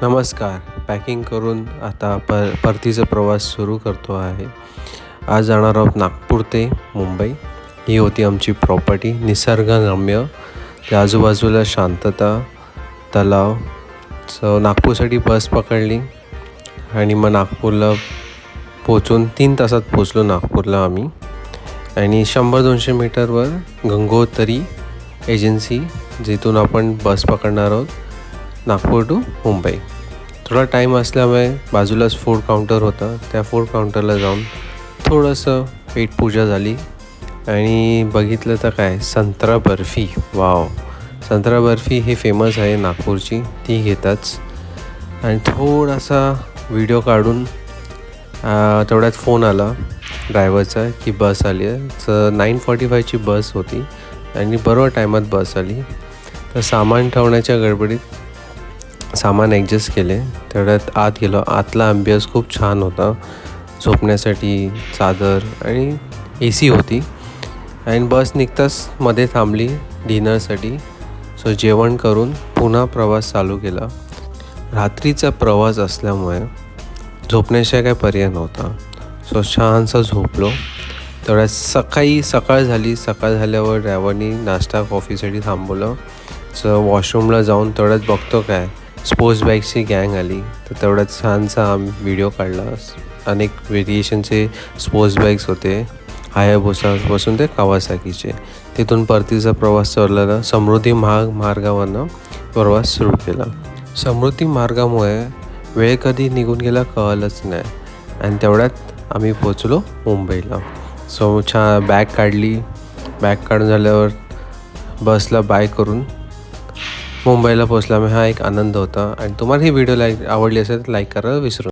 नमस्कार. पॅकिंग करून आता परतीचा प्रवास सुरू करतो आहे. आज जाणार आहोत नागपूर ते मुंबई. ही होती आमची प्रॉपर्टी, निसर्गरम्य, त्या आजूबाजूला शांतता, तलाव. नागपूरसाठी बस पकडली आणि मग नागपूरला पोचून 3 तासात पोचलो नागपूरला आम्ही. आणि 100-200 मीटरवर गंगोत्री एजन्सी, जिथून आपण बस पकडणार आहोत नागपूर टू मुंबई. थोडा टाईम असल्यामुळे बाजूलाच फूड काउंटर होता, त्या फूड काउंटरला जाऊन थोडंसं पेटपूजा झाली आणि बघितलं तर काय, संत्रा बर्फी. वाव, संत्रा बर्फी ही फेमस आहे नागपूरची, ती घेताच. आणि थोडासा व्हिडिओ काढून तेवढ्यात फोन आला ड्रायव्हरचा की बस आली आहे. 9:45ची बस होती आणि बरोबर टायमात बस आली. तर सामान ठेवण्याच्या गडबडीत सामान ॲडजस्ट केले. तेवढ्यात आत गेलो. आतला ॲम्बियन्स खूप छान होता, झोपण्यासाठी चादर आणि AC होती. आणि बस निघताच मध्ये थांबली डिनरसाठी. जेवण करून पुन्हा प्रवास चालू केला. रात्रीचा प्रवास असल्यामुळे झोपण्याशिवाय काय पर्याय नव्हता. छानसं झोपलो. तेवढ्यात सकाळ झाली. सकाळ झाल्यावर ड्रायव्हरनी नाश्ता कॉफीसाठी थांबवलं. वॉशरूमला जाऊन तेवढ्यात बघतो काय, स्पोर्ट्स बाईक्सची गँग आली. तर तेवढ्यात छानसा व्हिडिओ काढला. अनेक व्हेरिएशनचे स्पोर्ट्स बाईक्स होते, हायाबुसापासून ते कावासाकीचे. तिथून परतीचा प्रवास चाललेला. समृद्धी मार्गावरनं प्रवास सुरू केला. समृद्धी मार्गामुळे वेळ कधी निघून गेला कळलंच नाही. आणि तेवढ्यात आम्ही पोचलो मुंबईला. बॅग काढली. बॅग काढून झाल्यावर बसला बाय करून मुंबईला पोचल्यामुळे हा एक आनंद होता. आणि तुम्हाला ही व्हिडिओ आवडली असेल तर लाईक करायला विसरू नका.